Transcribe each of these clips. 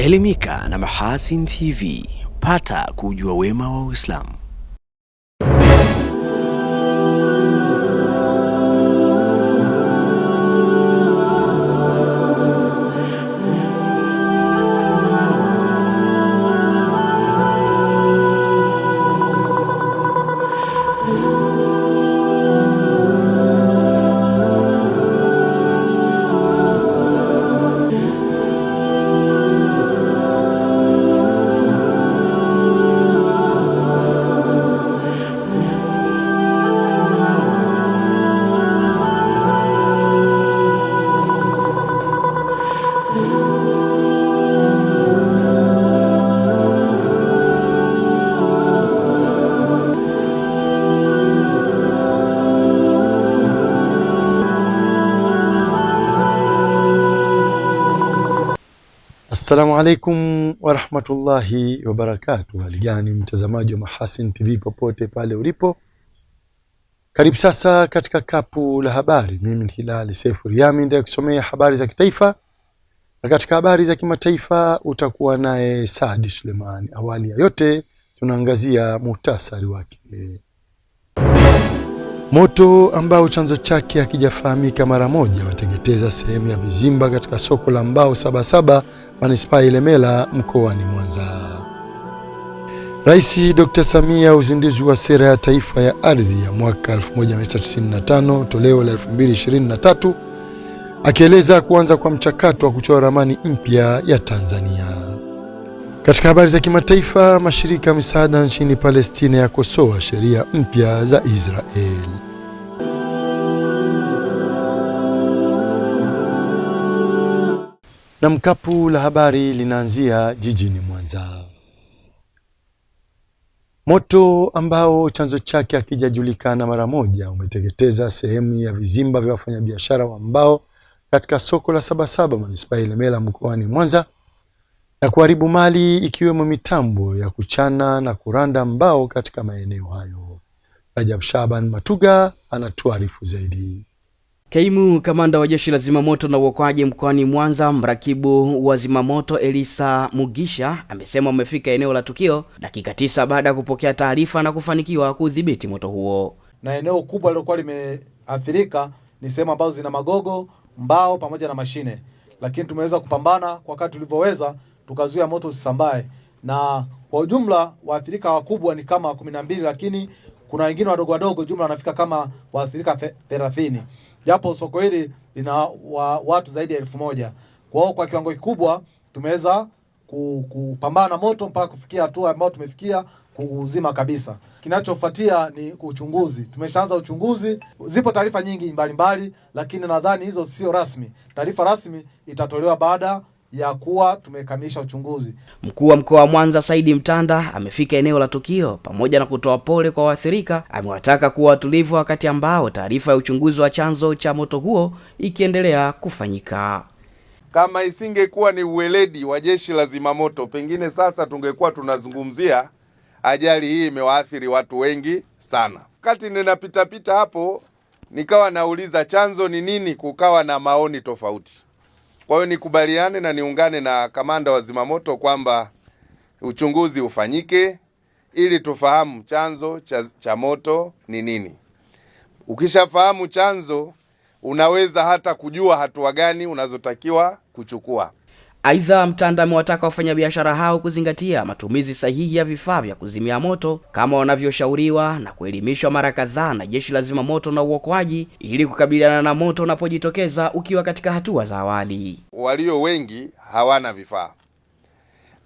Elimika na Mahasin TV, pata kujua wema wa Uislamu. Assalamu alaikum wa rahmatullahi wa barakatuh. Haligani mtazamaji wa Mahasin TV popote pale ulipo, karibu sasa katika kapu la habari. Mimi ni Hilali Sefu Riyami ndiye kusomea habari za kitaifa, na katika habari za kimataifa utakuwa naye Saadi Suleiman. Awali ya yote tunaangazia muhtasari wake. Moto ambao chanzo chake hakijafahamika mara moja wateketeza sehemu ya vizimba katika soko la mbao Sabasaba, manispaa Ilemela, mkoani Mwanza. Rais Dr. Samia uzinduzi wa sera ya taifa ya ardhi ya mwaka 1995 toleo la 2023, akieleza kuanza kwa mchakato wa kuchora ramani mpya ya Tanzania. Katika habari za kimataifa, mashirika ya misaada nchini Palestina yakosoa sheria mpya za Israel. Na mkapu la habari linaanzia jijini Mwanza. Moto ambao chanzo chake hakijajulikana mara moja umeteketeza sehemu ya vizimba vya wafanyabiashara wa mbao katika soko la Sabasaba, manispaa Ilemela, mkoani Mwanza, na kuharibu mali ikiwemo mitambo ya kuchana na kuranda mbao katika maeneo hayo. Rajab Shaban Matuga anatuarifu zaidi. Kaimu kamanda wa jeshi la zimamoto na uokoaji mkoani Mwanza, mrakibu wa zimamoto Elisa Mugisha, amesema wamefika eneo la tukio dakika 9 baada ya kupokea taarifa na kufanikiwa kudhibiti moto huo. Na eneo kubwa lilokuwa limeathirika ni sehemu ambazo zina magogo, mbao pamoja na mashine. Lakini tumeweza kupambana kwa wakati tulivyoweza, tukazuia moto usisambae. Na kwa ujumla waathirika wakubwa ni kama 12, lakini kuna wengine wadogo wadogo, jumla wanafika kama waathirika 30. Japo soko hili lina watu zaidi ya 1000. Kwa hiyo kwa kiwango kikubwa tumeweza kupambana na moto mpaka kufikia hatua ambayo tumefikia kuuzima kabisa. Kinachofuatia ni uchunguzi. Tumeshaanza uchunguzi. Zipo taarifa nyingi mbalimbali, lakini nadhani hizo sio rasmi. Taarifa rasmi itatolewa baada ya kuwa tumekamilisha uchunguzi. Mkuu wa mkoa wa Mwanza Saidi Mtanda amefika eneo la tukio pamoja na kutoa pole kwa waathirika. Amewataka kuwa watulivu wakati ambao taarifa ya uchunguzi wa chanzo cha moto huo ikiendelea kufanyika. Kama isingekuwa ni uweledi wa jeshi la zimamoto, pengine sasa tungekuwa tunazungumzia ajali hii imewaathiri watu wengi sana. Wakati ninapita hapo nikawa nauliza chanzo ni nini, kukawa na maoni tofauti. Kwa hiyo nikubaliane na niungane na kamanda wa zimamoto kwamba uchunguzi ufanyike ili tufahamu chanzo cha moto ni nini. Ukishafahamu chanzo, unaweza hata kujua hatua gani unazotakiwa kuchukua. Aidha, Mtanda amewataka wafanyabiashara hao kuzingatia matumizi sahihi ya vifaa vya kuzimia moto kama wanavyoshauriwa na kuelimishwa mara kadhaa na jeshi la zimamoto na uokoaji ili kukabiliana na moto unapojitokeza ukiwa katika hatua za awali. Walio wengi hawana vifaa,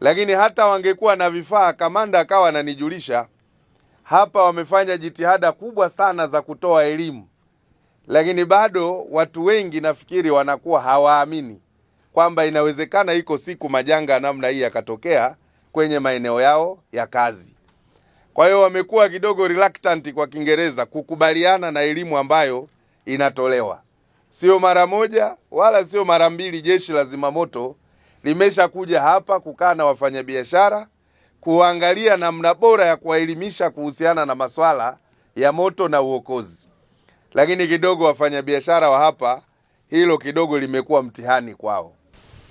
lakini hata wangekuwa na vifaa, kamanda akawa ananijulisha hapa wamefanya jitihada kubwa sana za kutoa elimu, lakini bado watu wengi nafikiri wanakuwa hawaamini kwamba inawezekana iko siku majanga namna hii yakatokea kwenye maeneo yao ya kazi. Kwa hiyo wamekuwa kidogo reluctant, kwa Kiingereza, kukubaliana na elimu ambayo inatolewa. Sio mara moja wala sio mara mbili, jeshi la zimamoto limesha kuja hapa kukaa na wafanyabiashara kuangalia namna bora ya kuwaelimisha kuhusiana na masuala ya moto na uokozi. Lakini kidogo wafanyabiashara wa hapa hilo kidogo limekuwa mtihani kwao.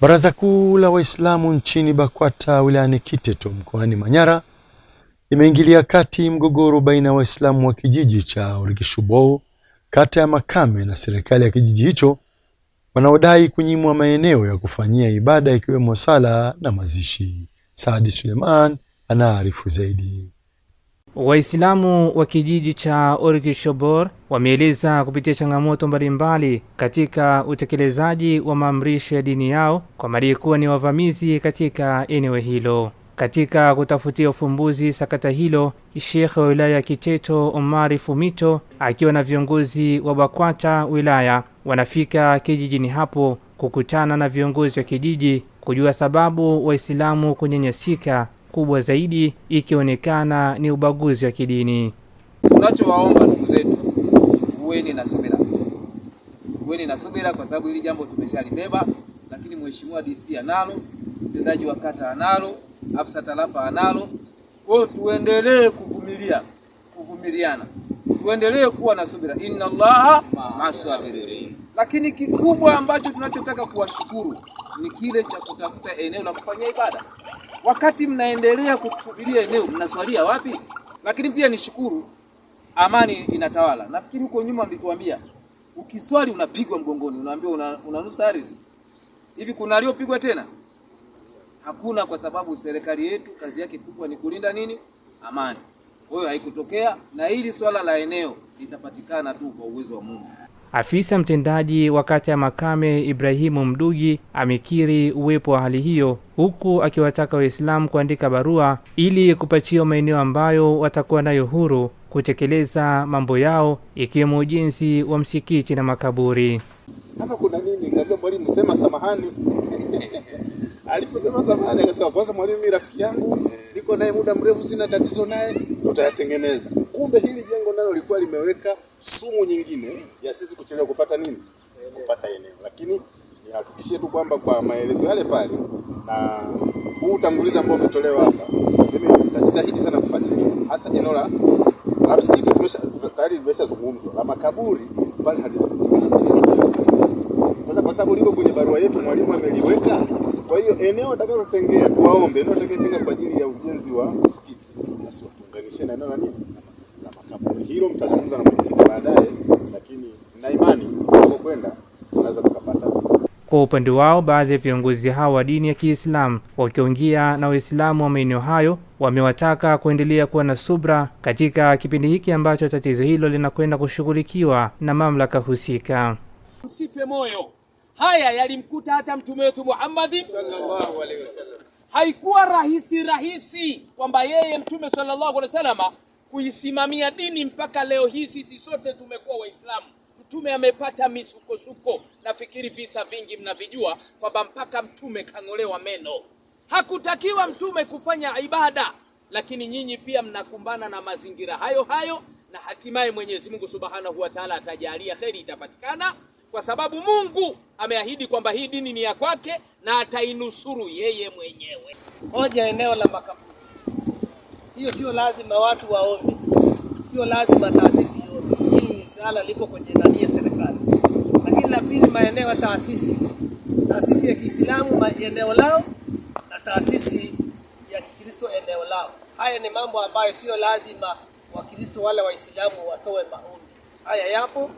Baraza Kuu la Waislamu nchini BAKWATA wilayani Kiteto mkoani Manyara imeingilia kati mgogoro baina ya Waislamu wa kijiji cha Orikishubo kata ya Makame na serikali ya kijiji hicho wanaodai kunyimwa maeneo ya kufanyia ibada ikiwemo sala na mazishi. Saadi Suleiman anaarifu zaidi. Waislamu wa kijiji cha Orikishubo wameeleza kupitia changamoto mbalimbali katika utekelezaji wa maamrisho ya dini yao kwa madai kuwa ni wavamizi katika eneo hilo. Katika kutafutia ufumbuzi sakata hilo, Sheikh wa wilaya Kiteto Omari Fumito akiwa na viongozi wa BAKWATA wilaya wanafika kijijini hapo kukutana na viongozi wa kijiji kujua sababu Waislamu kunyanyasika, kubwa zaidi ikionekana ni ubaguzi wa kidini. Tunachowaomba ndugu zetu, uweni na subira. Uweni na subira kwa sababu hili jambo tumeshalibeba, lakini mheshimiwa DC analo, mtendaji wa kata analo, afisa tarafa analo. Kwa tuendelee kuvumiliana. Tuendelee kuwa na subira. Inna Allaha ma'as-sabirin. Lakini kikubwa ambacho tunachotaka kuwashukuru ni kile cha kutafuta eneo la kufanyia ibada. Wakati mnaendelea kusubiria eneo, mnaswalia wapi? Lakini pia nishukuru, amani inatawala. Nafikiri huko nyuma mlituambia ukiswali unapigwa mgongoni, unaambiwa unanusa ardhi. Hivi kuna aliyopigwa tena? Hakuna, kwa sababu serikali yetu kazi yake kubwa ni kulinda nini? Amani. Kwa hiyo haikutokea, na hili swala la eneo litapatikana tu kwa uwezo wa Mungu. Afisa mtendaji wa kata ya Makame Ibrahimu Mdugi amekiri uwepo wa hali hiyo, huku akiwataka Waislamu kuandika barua ili kupatiwa maeneo ambayo watakuwa nayo huru kutekeleza mambo yao ikiwemo ujenzi wa msikiti na makaburi. Hapa kuna nini? Ngambia mwalimu sema samahani. Aliposema samahani akasema kwanza mwalimu mimi rafiki yangu, niko naye muda mrefu, sina tatizo naye, tutayatengeneza. Kumbe hili jengo nalo lilikuwa limeweka sumu nyingine ya sisi kuchelewa kupata nini? Kupata eneo. Lakini nihakikishie tu kwamba kwa maelezo yale pale na huu utangulizi ambao umetolewa hapa, mimi nitajitahidi sana kufuatilia. Hasa eneo la msikiti tayari limeshazungumzwa, la makaburi pale hadi. Sasa kwa sababu liko kwenye barua yetu mwalimu ameliweka, kwa hiyo eneo atakalotengea tuwaombe eneo atakayotenga kwa ajili ya ujenzi wa msikiti basi tuunganishe na eneo la nini? La makaburi. Hilo mtazungumza na mwenyekiti baadaye, lakini na imani tunapokwenda tunaweza tukapata. Kwa upande wao, baadhi ya viongozi hao wa dini ya Kiislamu wakiongea na Waislamu wa maeneo hayo wamewataka kuendelea kuwa na subra katika kipindi hiki ambacho tatizo hilo linakwenda kushughulikiwa na mamlaka husika. Msife moyo. Haya yalimkuta hata Mtume wetu Muhammad sallallahu alaihi wasallam. Haikuwa rahisi kwamba yeye Mtume sallallahu alaihi wasallam kuisimamia dini mpaka leo hii sisi sote tumekuwa Waislamu. Mtume amepata misukosuko, nafikiri visa vingi mnavijua kwamba mpaka Mtume kangolewa meno. Hakutakiwa Mtume kufanya ibada, lakini nyinyi pia mnakumbana na mazingira hayo na hatimaye Mwenyezi Mungu Subhanahu wa Ta'ala atajalia kheri itapatikana, kwa sababu Mungu ameahidi kwamba hii dini ni ya kwake na atainusuru yeye mwenyewe. Moja, eneo la makaburi. Hiyo sio lazima watu waombe. Sio lazima taasisi iombe. Hii sala lipo kwenye ndani ya serikali. Lakini la pili, maeneo ya taasisi. Taasisi ya Kiislamu eneo lao na taasisi ya Kikristo eneo lao. Haya ni mambo ambayo sio lazima Wakristo wala Waislamu watoe maombi. Haya yapo.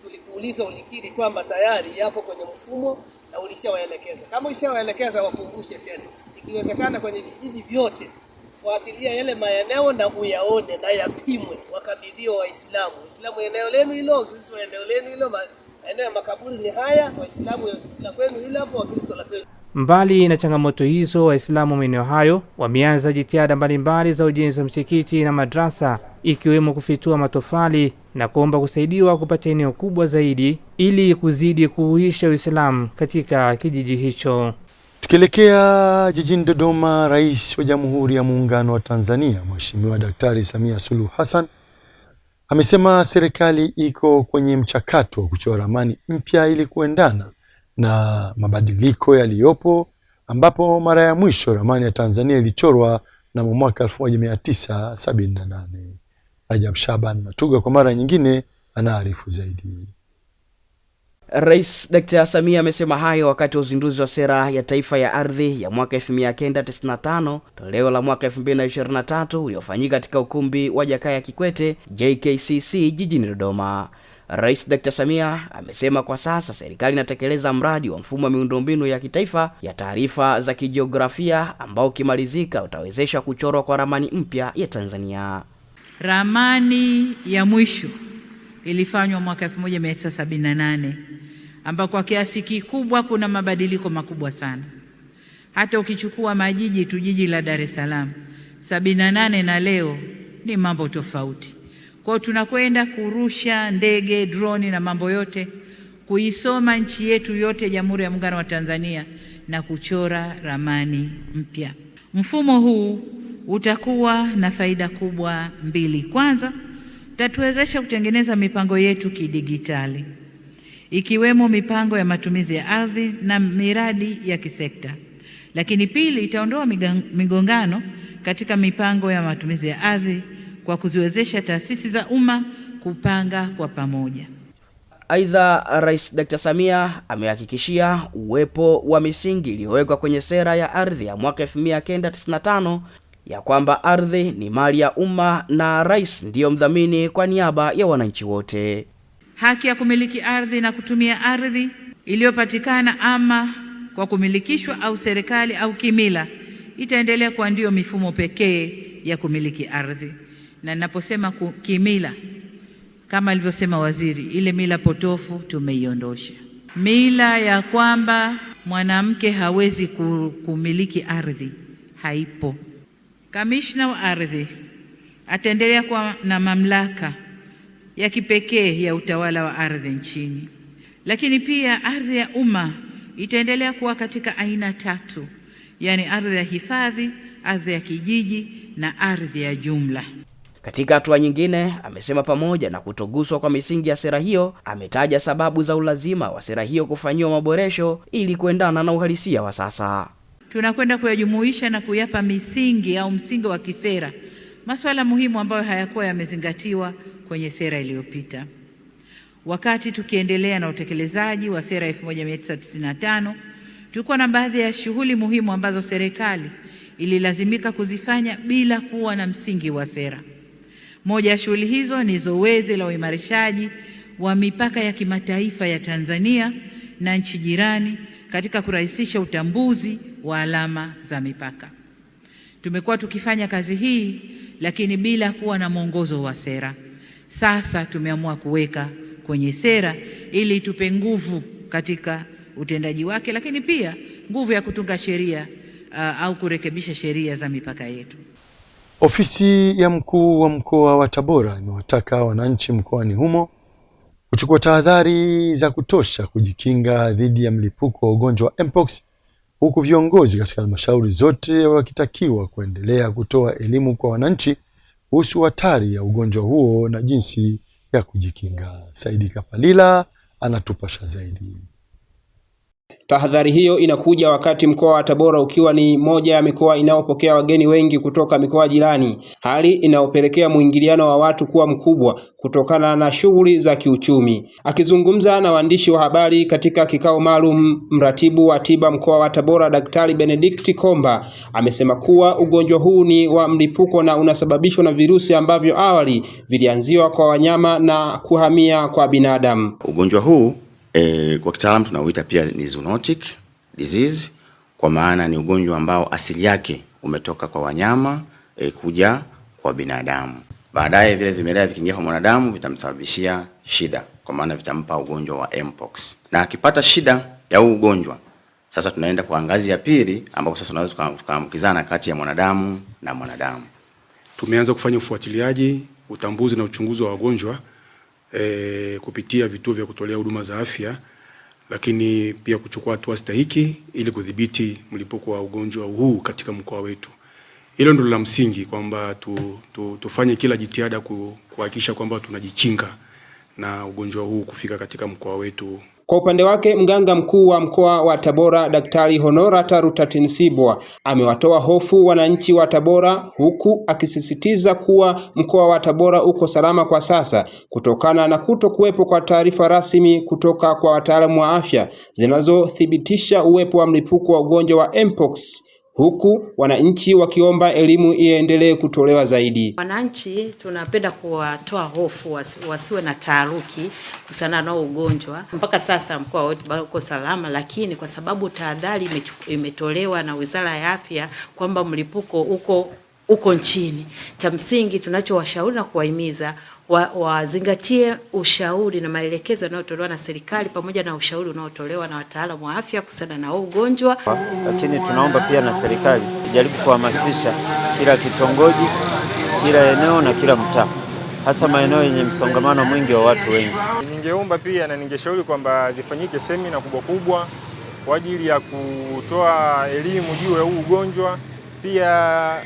Tulikuuliza ulikiri kwamba tayari yapo kwenye mfumo na ulishawaelekeza. Kama ulishawaelekeza wakumbushe tena. Ikiwezekana kwenye vijiji vyote fuatilia yale maeneo na uyaone na yapimwe, wakabidhiwa Waislamu. Waislamu eneo lenu hilo, Wakristo eneo lenu hilo, eneo ya makaburi ni haya, Waislamu la kwenu hilo hapo, Wakristo la kwenu. Mbali na changamoto hizo, Waislamu maeneo hayo wameanza jitihada mbalimbali za ujenzi wa msikiti na madrasa, ikiwemo kufitua matofali na kuomba kusaidiwa kupata eneo kubwa zaidi ili kuzidi kuhuisha Uislamu katika kijiji hicho. Tukielekea jijini Dodoma, Rais wa Jamhuri ya Muungano wa Tanzania Mheshimiwa Daktari Samia Suluhu Hassan amesema serikali iko kwenye mchakato wa kuchora ramani mpya ili kuendana na mabadiliko yaliyopo, ambapo mara ya mwisho ramani ya Tanzania ilichorwa na mwaka 1978. Rajab Shaban Matuga kwa mara nyingine anaarifu zaidi. Rais Dr. Samia amesema hayo wakati wa uzinduzi wa sera ya taifa ya ardhi ya mwaka 1995 toleo la mwaka 2023 uliofanyika katika ukumbi wa Jakaya Kikwete JKCC jijini Dodoma. Rais Dr. Samia amesema kwa sasa serikali inatekeleza mradi wa mfumo wa miundombinu ya kitaifa ya taarifa za kijiografia ambao ukimalizika utawezesha kuchorwa kwa ramani mpya ya Tanzania. Ramani ya mwisho ilifanywa mwaka 1978 ambao kwa kiasi kikubwa kuna mabadiliko makubwa sana. Hata ukichukua majiji tu, jiji la Dar es Salaam 78 na leo ni mambo tofauti. Kwa tunakwenda kurusha ndege, droni na mambo yote, kuisoma nchi yetu yote, Jamhuri ya Muungano wa Tanzania, na kuchora ramani mpya. Mfumo huu utakuwa na faida kubwa mbili. Kwanza, utatuwezesha kutengeneza mipango yetu kidigitali, ikiwemo mipango ya matumizi ya ardhi na miradi ya kisekta. Lakini pili, itaondoa migongano katika mipango ya matumizi ya ardhi kwa kuziwezesha taasisi za umma kupanga kwa pamoja. Aidha, Rais Dr. Samia amehakikishia uwepo wa misingi iliyowekwa kwenye sera ya ardhi ya mwaka 1995 ya kwamba ardhi ni mali ya umma na rais ndiyo mdhamini kwa niaba ya wananchi wote. Haki ya kumiliki ardhi na kutumia ardhi iliyopatikana ama kwa kumilikishwa au serikali au kimila itaendelea kuwa ndio mifumo pekee ya kumiliki ardhi. Na ninaposema kimila, kama alivyosema waziri, ile mila potofu tumeiondosha. Mila ya kwamba mwanamke hawezi kumiliki ardhi haipo. Kamishna wa ardhi ataendelea kuwa na mamlaka ya kipekee ya utawala wa ardhi nchini. Lakini pia ardhi ya umma itaendelea kuwa katika aina tatu, yani ardhi ya hifadhi, ardhi ya kijiji na ardhi ya jumla. Katika hatua nyingine, amesema pamoja na kutoguswa kwa misingi ya sera hiyo, ametaja sababu za ulazima wa sera hiyo kufanyiwa maboresho ili kuendana na uhalisia wa sasa. Tunakwenda kuyajumuisha na kuyapa misingi au msingi wa kisera masuala muhimu ambayo hayakuwa yamezingatiwa kwenye sera iliyopita. Wakati tukiendelea na utekelezaji wa sera 1995, tulikuwa na baadhi ya shughuli muhimu ambazo serikali ililazimika kuzifanya bila kuwa na msingi wa sera. Moja ya shughuli hizo ni zoezi la uimarishaji wa mipaka ya kimataifa ya Tanzania na nchi jirani katika kurahisisha utambuzi wa alama za mipaka. Tumekuwa tukifanya kazi hii lakini bila kuwa na mwongozo wa sera. Sasa tumeamua kuweka kwenye sera ili tupe nguvu katika utendaji wake, lakini pia nguvu ya kutunga sheria au kurekebisha sheria za mipaka yetu. Ofisi ya mkuu wa mkoa wa Tabora imewataka wananchi mkoani humo kuchukua tahadhari za kutosha kujikinga dhidi ya mlipuko wa ugonjwa wa Mpox, huku viongozi katika halmashauri zote wakitakiwa kuendelea kutoa elimu kwa wananchi kuhusu hatari ya ugonjwa huo na jinsi ya kujikinga. Saidi Kapalila anatupasha zaidi. Tahadhari hiyo inakuja wakati mkoa wa Tabora ukiwa ni moja ya mikoa inayopokea wageni wengi kutoka mikoa jirani, hali inayopelekea muingiliano wa watu kuwa mkubwa kutokana na shughuli za kiuchumi. Akizungumza na waandishi wa habari katika kikao maalum, mratibu wa tiba mkoa wa Tabora Daktari Benedict Komba amesema kuwa ugonjwa huu ni wa mlipuko na unasababishwa na virusi ambavyo awali vilianziwa kwa wanyama na kuhamia kwa binadamu. Ugonjwa huu kwa kitaalamu tunauita pia ni zoonotic disease, kwa maana ni ugonjwa ambao asili yake umetoka kwa wanyama kuja kwa binadamu. Baadaye vile vimelea vikiingia kwa mwanadamu vitamsababishia shida, kwa maana vitampa ugonjwa wa Mpox. Na akipata shida ya huu ugonjwa, sasa tunaenda kwa ngazi ya pili ambapo sasa tunaweza tukaambukizana kati ya mwanadamu na mwanadamu. Tumeanza kufanya ufuatiliaji, utambuzi na uchunguzi wa wagonjwa kupitia vituo vya kutolea huduma za afya, lakini pia kuchukua hatua stahiki ili kudhibiti mlipuko wa ugonjwa huu katika mkoa wetu. Hilo ndilo la msingi, kwamba tufanye kila jitihada kuhakikisha kwamba tunajikinga na ugonjwa huu kufika katika mkoa wetu Kwa upande wake, mganga mkuu wa mkoa wa Tabora Daktari Honorata Rutatinsibwa amewatoa hofu wananchi wa Tabora, huku akisisitiza kuwa mkoa wa Tabora uko salama kwa sasa kutokana na kutokuwepo kwa taarifa rasmi kutoka kwa wataalamu wa afya zinazothibitisha uwepo wa mlipuko wa ugonjwa wa Mpox, huku wananchi wakiomba elimu iendelee kutolewa zaidi. Wananchi tunapenda kuwatoa hofu wasiwe na taharuki kuhusiana na ugonjwa. Mpaka sasa mkoa wetu uko salama, lakini kwa sababu tahadhari imetolewa na Wizara ya Afya kwamba mlipuko uko nchini, cha msingi tunachowashauri na kuwahimiza wazingatie ushauri na maelekezo yanayotolewa na serikali pamoja na ushauri unaotolewa na wataalamu wa afya kuhusiana na ugonjwa. Lakini tunaomba pia na serikali ijaribu kuhamasisha kila kitongoji, kila eneo na kila mtaa, hasa maeneo yenye msongamano mwingi wa watu wengi. Ningeomba pia na ningeshauri kwamba zifanyike semina kubwa kwa ajili ya kutoa elimu juu ya huu ugonjwa. Pia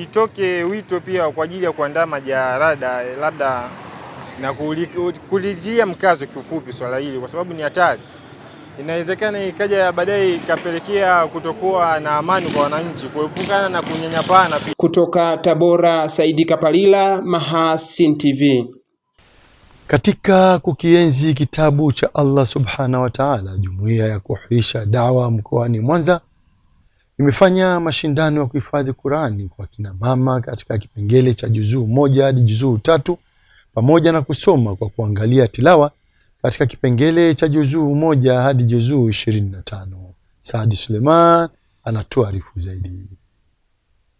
itoke wito pia kwa ajili ya kuandaa majarada labda na kulijia mkazo kiufupi swala hili, kwa sababu ni hatari. Inawezekana ikaja baadaye ikapelekea kutokuwa na amani kwa wananchi, kuepukana na kunyanyapana. Kutoka Tabora, Saidi Kapalila, Mahasin TV. Katika kukienzi kitabu cha Allah Subhanahu wa Ta'ala, Jumuiya ya Kuhuisha Dawa mkoani Mwanza imefanya mashindano ya kuhifadhi Qur'ani kwa kina mama katika kipengele cha juzuu 1 hadi juzuu 3 pamoja na kusoma kwa kuangalia tilawa katika kipengele cha juzuu 1 hadi juzuu 25. Saadi Suleiman anatuarifu zaidi.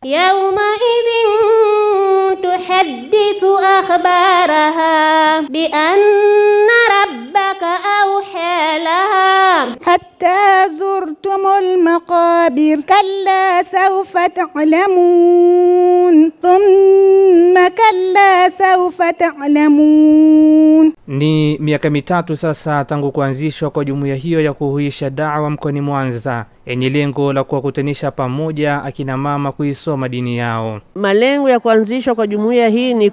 Yauma idhin tuhaddithu akhbaraha bi anna rabbaka awha laha hatta zurtumul maqabir kalla sawfa ta'lamun thumma kalla sawfa ta'lamun. Ni miaka mitatu sasa tangu kuanzishwa kwa jumuiya hiyo ya kuhuisha da'wa mkoani Mwanza, yenye lengo la kuwakutanisha pamoja akina mama kuisoma dini yao. Malengo ya kuanzishwa kwa jumuiya hii ni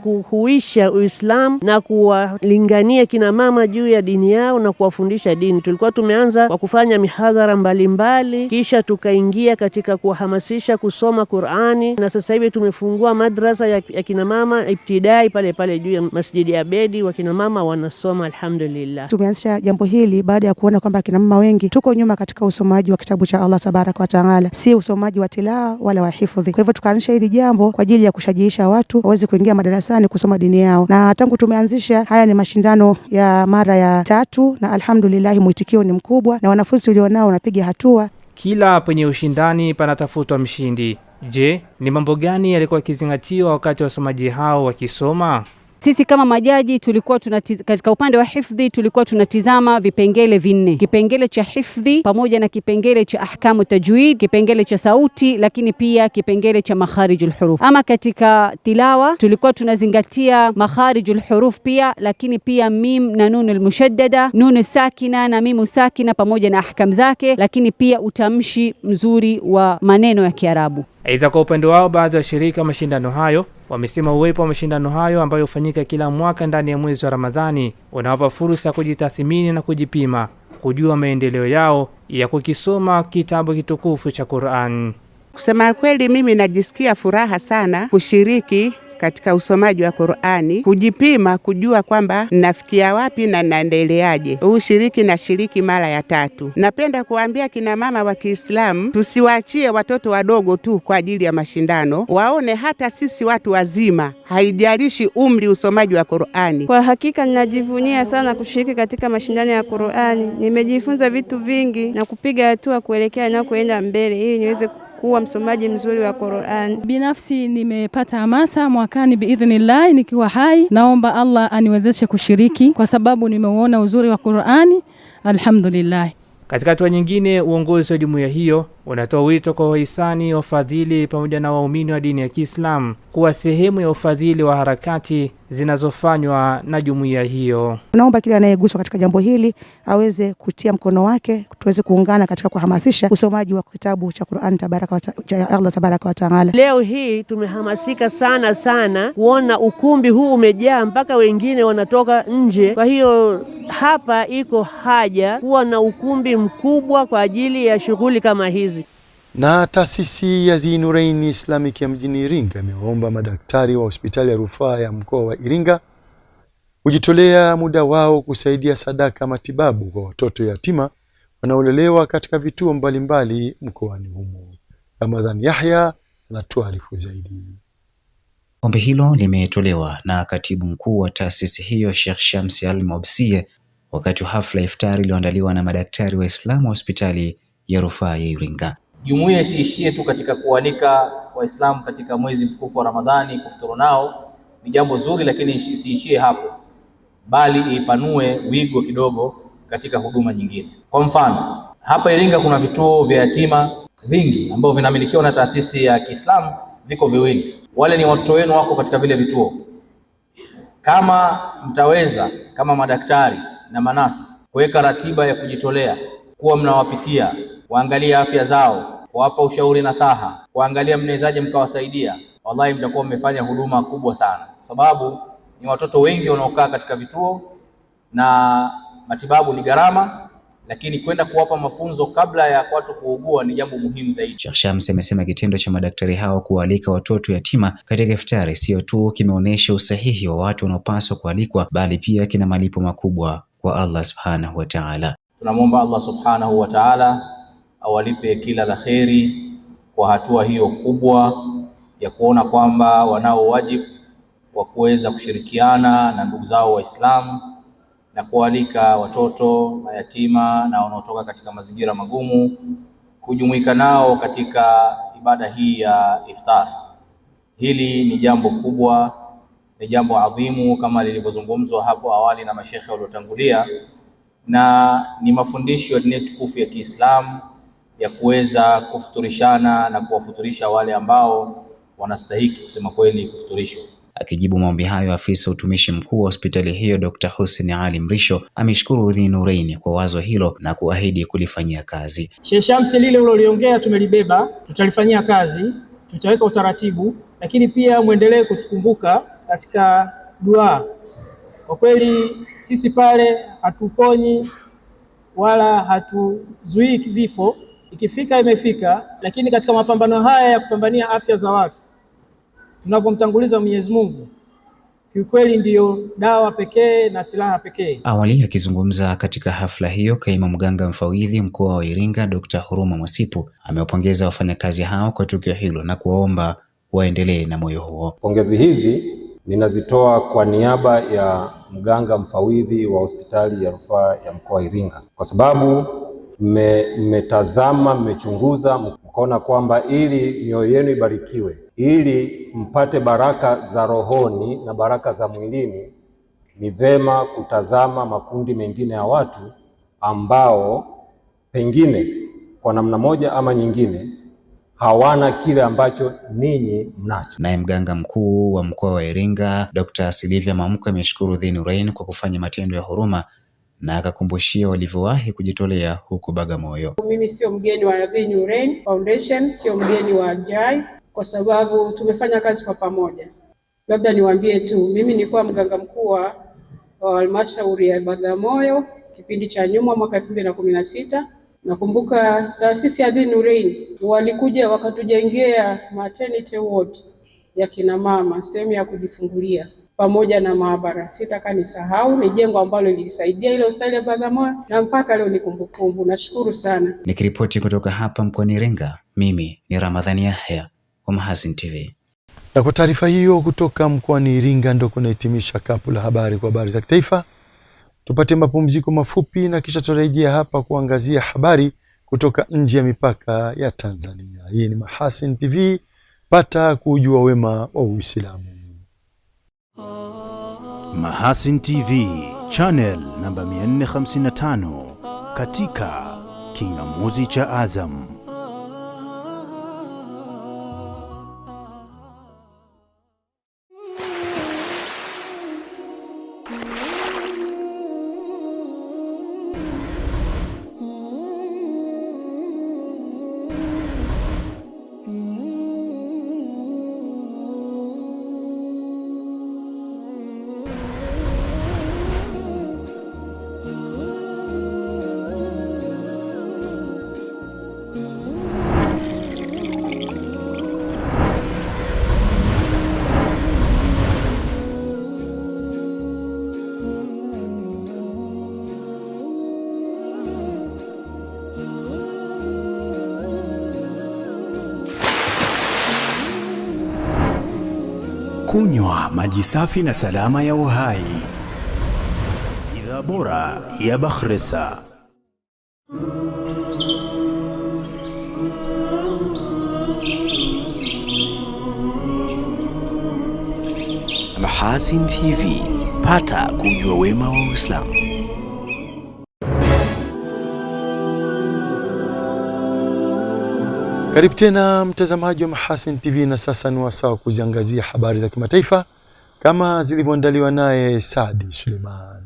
kuhuisha Uislamu na kuwalingania kina mama juu ya dini yao na kuwafundisha dini. Tulikuwa tumeanza kwa kufanya mihadhara mbalimbali, kisha tukaingia katika kuhamasisha kusoma Qur'ani, na sasa hivi tumefungua madrasa ya kina mama ibtidai pale juu ya Masjidi ya Bedi, wa kina mama wanasoma alhamdulillah. Tumeanzisha jambo hili baada ya kuona kwamba kina mama wengi tuko nyuma katika usomaji wa kitabu cha Allah Tabaraka wa Taala, si usomaji wa tilawa wala wa hifadhi. Kwa hivyo tukaanzisha hili jambo kwa ajili ya kushajiisha watu waweze kuingia madarasani kusoma dini yao, na tangu tumeanzisha haya ni mashindano ya mara ya 3 na alhamdulillah mwitikio ni mkubwa na wanafunzi tulionao wanapiga hatua. Kila penye ushindani panatafutwa mshindi. Je, ni mambo gani yalikuwa yakizingatiwa wakati wasomaji hao wakisoma? Sisi kama majaji tulikuwa katika upande wa hifdhi tulikuwa tunatizama vipengele vinne. Kipengele cha hifdhi pamoja na kipengele cha ahkamu tajwid, kipengele cha sauti, lakini pia kipengele cha makharijul huruf. Ama katika tilawa tulikuwa tunazingatia makharijul huruf pia, lakini pia mim na nunul mushaddada, nunu sakina na mimu sakina pamoja na ahkam zake, lakini pia utamshi mzuri wa maneno ya Kiarabu. Aidha, kwa upande wao baadhi ya washirika mashindano hayo wamesema uwepo wa mashindano hayo ambayo hufanyika kila mwaka ndani ya mwezi wa Ramadhani unawapa fursa kujitathmini na kujipima, kujua maendeleo yao ya kukisoma kitabu kitukufu cha Qur'an. Kusema kweli mimi najisikia furaha sana kushiriki katika usomaji wa Qur'ani, kujipima, kujua kwamba nafikia wapi na naendeleaje. Ushiriki na shiriki mara ya 3. Napenda kuambia kina mama wa Kiislamu tusiwaachie watoto wadogo tu kwa ajili ya mashindano, waone hata sisi watu wazima, haijalishi umri, usomaji wa Qur'ani. Kwa hakika ninajivunia sana kushiriki katika mashindano ya Qur'ani. Nimejifunza vitu vingi na kupiga hatua kuelekea na kuenda mbele ili niweze kuwa msomaji mzuri wa Qur'an. Binafsi nimepata hamasa mwakani biidhnillah nikiwa hai. Naomba Allah aniwezeshe kushiriki kwa sababu nimeuona uzuri wa Qur'ani. Alhamdulillah. Katika hatua nyingine, uongozi wa jumuiya hiyo unatoa wito kwa wahisani, wafadhili pamoja na waumini wa dini ya Kiislamu kuwa sehemu ya ufadhili wa harakati zinazofanywa na jumuiya hiyo. Naomba kila anayeguswa katika jambo hili aweze kutia mkono wake, tuweze kuungana katika kuhamasisha usomaji wa kitabu cha Qur'an cha Allah tabaraka wa taala. Leo hii tumehamasika sana kuona ukumbi huu umejaa mpaka wengine wanatoka nje. Kwa hiyo hapa iko haja kuwa na ukumbi mkubwa kwa ajili ya shughuli kama hizi. Na taasisi ya Dhinurain Islamic ya mjini Iringa imeomba madaktari wa hospitali ya rufaa ya mkoa wa Iringa kujitolea muda wao kusaidia sadaka matibabu kwa watoto yatima wanaolelewa katika vituo mbalimbali mkoani humo. Ramadhan Yahya anatuarifu zaidi. Ombi hilo limetolewa na katibu mkuu wa taasisi hiyo Sheikh Shamsi Al-Mobsie wakati wa hafla iftari iliyoandaliwa na madaktari wa Islamu wa hospitali ya rufaa ya Iringa. Jumuiya isiishie tu katika kualika Waislamu katika mwezi mtukufu wa Ramadhani kufuturu nao, ni jambo zuri, lakini isiishie hapo, bali ipanue wigo kidogo katika huduma nyingine. Kwa mfano, hapa Iringa kuna vituo vya yatima vingi ambavyo vinamilikiwa na taasisi ya Kiislamu, viko viwili. Wale ni watoto wenu wako katika vile vituo. Kama mtaweza kama madaktari na manasi kuweka ratiba ya kujitolea, kuwa mnawapitia, waangalia afya zao, kuwapa ushauri na saha, kuangalia mnawezaje mkawasaidia, wallahi mtakuwa mmefanya huduma kubwa sana, kwa sababu ni watoto wengi wanaokaa katika vituo na matibabu ni gharama, lakini kwenda kuwapa mafunzo kabla ya watu kuugua ni jambo muhimu zaidi. Sheikh Shamsi amesema kitendo cha madaktari hao kualika watoto yatima katika iftari sio tu kimeonyesha usahihi wa watu wanaopaswa kualikwa, bali pia kina malipo makubwa kwa Allah subhanahu wa ta'ala. Tunamwomba Allah subhanahu wa ta'ala awalipe kila la kheri kwa hatua hiyo kubwa ya kuona kwamba wanao wajibu wa kuweza kushirikiana na ndugu zao Waislamu na kualika watoto mayatima na wanaotoka katika mazingira magumu kujumuika nao katika ibada hii ya iftar. Hili ni jambo kubwa, ni jambo adhimu kama lilivyozungumzwa hapo awali na mashekhe waliotangulia, na ni mafundisho ya dini tukufu ya Kiislamu ya kuweza kufuturishana na kuwafuturisha wale ambao wanastahiki kusema kweli kufuturishwa. Akijibu maombi hayo, afisa utumishi mkuu wa hospitali hiyo Dr. Hussein Ali Mrisho ameshukuru Dhinurain kwa wazo hilo na kuahidi kulifanyia kazi. Sheikh Shamsi, lile uliloliongea tumelibeba, tutalifanyia kazi, tutaweka utaratibu, lakini pia muendelee kutukumbuka katika dua. Kwa kweli sisi pale hatuponyi wala hatuzuii vifo, ikifika imefika, lakini katika mapambano haya ya kupambania afya za watu tunavyomtanguliza Mwenyezi Mungu, kiukweli ndiyo dawa pekee na silaha pekee. Awali akizungumza katika hafla hiyo, kaimu mganga mfawidhi mkoa wa Iringa Dr. Huruma Mwasipu amewapongeza wafanyakazi hao kwa tukio hilo na kuwaomba waendelee na moyo huo. Pongezi hizi ninazitoa kwa niaba ya mganga mfawidhi wa hospitali ya rufaa ya mkoa wa Iringa, kwa sababu mmetazama, mmechunguza, mkaona kwamba ili mioyo yenu ibarikiwe, ili mpate baraka za rohoni na baraka za mwilini, ni vema kutazama makundi mengine ya watu ambao pengine kwa namna moja ama nyingine hawana kile ambacho ninyi mnacho. Naye mganga mkuu wa mkoa wa Iringa Dr. Silvia Mamko ameshukuru Dhinurain kwa kufanya matendo ya huruma na akakumbushia walivyowahi kujitolea huko Bagamoyo. Mimi sio mgeni wa Dhinurain Foundation, sio mgeni wa JAI, kwa sababu tumefanya kazi kwa pamoja. Labda niwaambie tu, mimi nilikuwa mganga mkuu wa halmashauri ya Bagamoyo kipindi cha nyuma mwaka 2016. Nakumbuka taasisi ya Dhinurain walikuja wakatujengea maternity ward ya kina mama, sehemu ya kujifungulia pamoja na maabara. Sitaka nisahau, ni jengo ambalo lilisaidia ile hospitali ya Bagamoyo na mpaka leo ni kumbukumbu. Nashukuru sana. Nikiripoti kutoka hapa mkoani Iringa, mimi ni Ramadhani Yahya wa Mahasin TV. Na kwa taarifa hiyo kutoka mkoani Iringa ndio kunahitimisha kapu la habari kwa habari za kitaifa. Tupate mapumziko mafupi na kisha turejea hapa kuangazia habari kutoka nje ya mipaka ya Tanzania. Hii ni Mahasin TV, pata kujua wema wa Uislamu. Mahasin TV, channel namba 455 katika kingamuzi cha Azam. Kunywa maji safi na salama ya uhai. Bidhaa bora ya Bakhresa. Mahasin TV, pata kujua wema wa Uislamu. Karibu tena mtazamaji wa Mahasin TV, na sasa ni wasaa kuziangazia habari za kimataifa kama zilivyoandaliwa naye Saadi Suleiman.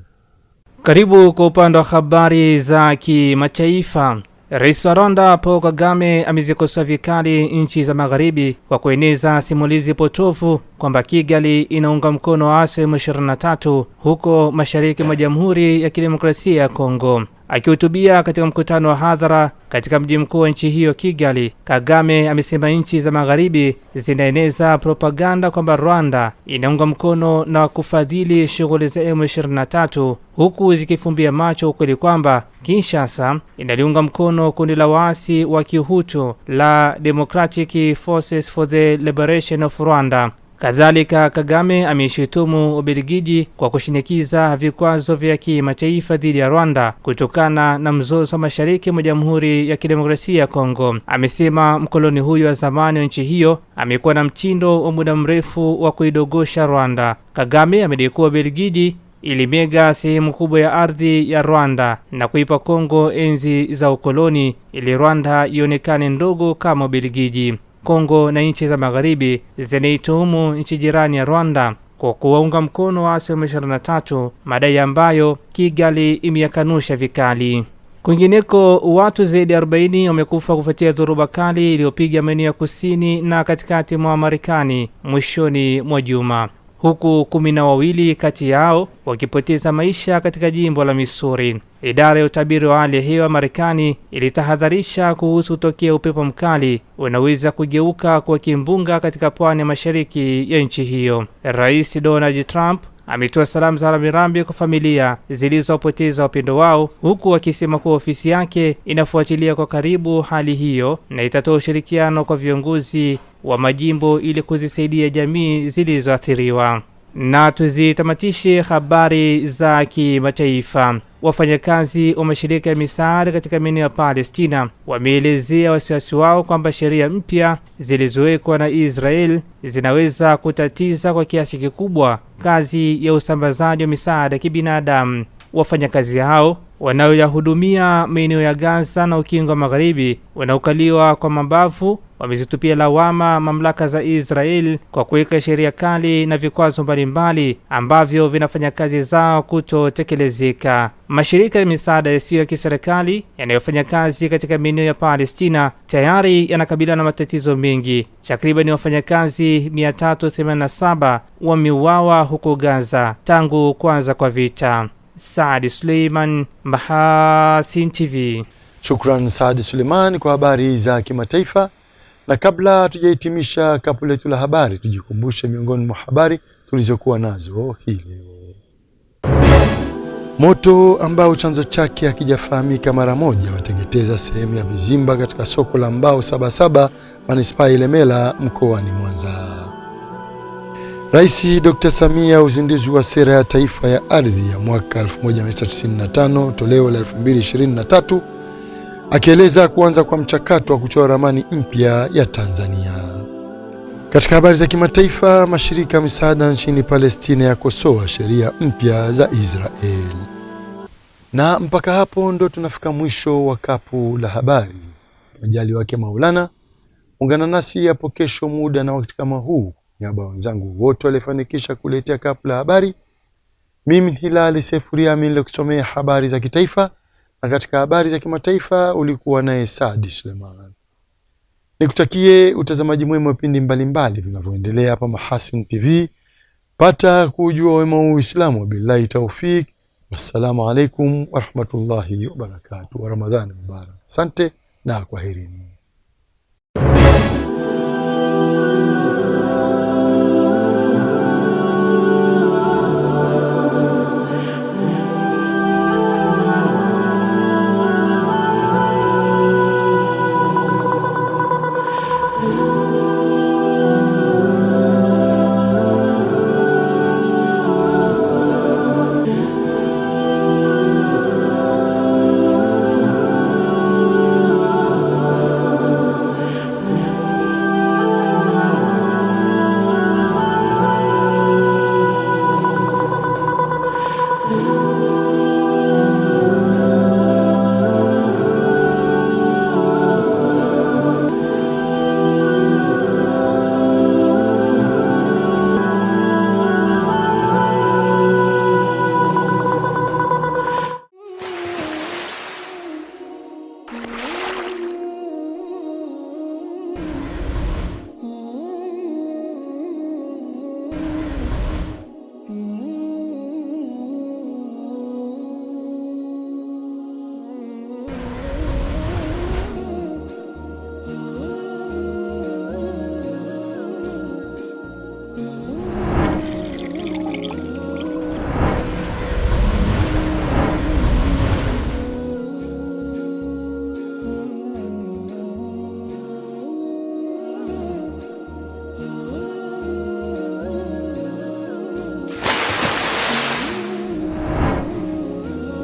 Karibu kwa upande wa habari za kimataifa. Rais wa Rwanda Paul Kagame amezikosoa vikali nchi za magharibi kwa kueneza simulizi potofu kwamba Kigali inaunga mkono waasi wa M23 huko mashariki mwa Jamhuri ya Kidemokrasia ya Kongo. Akihutubia katika mkutano wa hadhara katika mji mkuu wa nchi hiyo Kigali, Kagame amesema nchi za magharibi zinaeneza propaganda kwamba Rwanda inaunga mkono na kufadhili shughuli za M23, huku zikifumbia macho ukweli kwamba Kinshasa inaliunga mkono kundi la waasi wa Kihutu la Democratic Forces for the Liberation of Rwanda. Kadhalika, Kagame ameshutumu Ubelgiji kwa kushinikiza vikwazo vya kimataifa dhidi ya Rwanda kutokana na mzozo mashariki mwa Jamhuri ya Kidemokrasia ya Kongo. Amesema mkoloni huyo wa zamani wa nchi hiyo amekuwa na mtindo wa muda mrefu wa kuidogosha Rwanda. Kagame amedai kuwa Ubelgiji ilimega sehemu kubwa ya ardhi ya Rwanda na kuipa Kongo enzi za ukoloni ili Rwanda ionekane ndogo kama Ubelgiji. Kongo na nchi za magharibi zinaituhumu nchi jirani ya Rwanda kwa kuwaunga mkono waasi wa M23, madai ambayo Kigali imeyakanusha vikali. Kwingineko, watu zaidi ya 40 wamekufa kufuatia dhoruba kali iliyopiga maeneo ya kusini na katikati mwa Marekani mwishoni mwa juma, huku 12 kati yao wakipoteza maisha katika jimbo la Missouri. Idara ya utabiri wa hali ya hewa Marekani ilitahadharisha kuhusu tokea upepo mkali unaweza kugeuka kwa kimbunga katika pwani ya mashariki ya nchi hiyo. Rais Donald Trump ametoa salamu za rambirambi kwa familia zilizopoteza wapendo wao, huku akisema kuwa ofisi yake inafuatilia kwa karibu hali hiyo na itatoa ushirikiano kwa viongozi wa majimbo ili kuzisaidia jamii zilizoathiriwa. Na tuzitamatishe habari za kimataifa. Wafanyakazi wa mashirika ya misaada katika maeneo ya Palestina wameelezea wasiwasi wao kwamba sheria mpya zilizowekwa na Israel zinaweza kutatiza kwa kiasi kikubwa kazi ya usambazaji wa misaada ya kibinadamu. Wafanyakazi hao wanaoyahudumia maeneo ya Gaza na Ukingo wa Magharibi wanaokaliwa kwa mabavu wamezitupia lawama mamlaka za Israel kwa kuweka sheria kali na vikwazo mbalimbali ambavyo vinafanya kazi zao kutotekelezeka. Mashirika ya misaada yasiyo ya kiserikali yanayofanya kazi katika maeneo ya Palestina tayari yanakabiliana na matatizo mengi. Takriban wafanyakazi 387 wameuawa huko Gaza tangu kuanza kwa vita. Saadi Suleiman, Mahasin TV. Shukran Saadi Suleiman kwa habari za kimataifa. Na kabla tujahitimisha kapu letu la habari, tujikumbushe miongoni mwa habari tulizokuwa nazo hii leo. Moto ambao chanzo chake hakijafahamika mara moja wateketeza sehemu ya vizimba katika soko la mbao Sabasaba, manispaa Ilemela, mkoani Mwanza. Rais Dr. Samia uzinduzi wa sera ya taifa ya ardhi ya mwaka 1995 toleo la 2023, akieleza kuanza kwa mchakato wa kuchora ramani mpya ya Tanzania. Katika habari za kimataifa, mashirika ya misaada nchini Palestina yakosoa sheria mpya za Israel. Na mpaka hapo ndo tunafika mwisho wa kapu la habari. Majali wake Maulana, ungana nasi hapo kesho muda na wakati kama huu. Niaba wenzangu wote walifanikisha kuletea kapu la habari, mimi Hilali Sefuria nilikusomea habari za kitaifa, na katika habari za kimataifa ulikuwa naye Saadi Suleiman. Nikutakie utazamaji mwema wa vipindi mbalimbali vinavyoendelea hapa Mahasin TV. Pata kujua wema wa Uislamu. Billahi taufik. Wassalamu alaikum wa rahmatullahi wa barakatuh. Wa Ramadhani mubarak. Asante na kwaherini.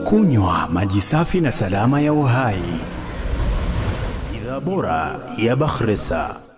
Kunywa maji safi na salama ya uhai. Bidhaa bora ya Bakhresa.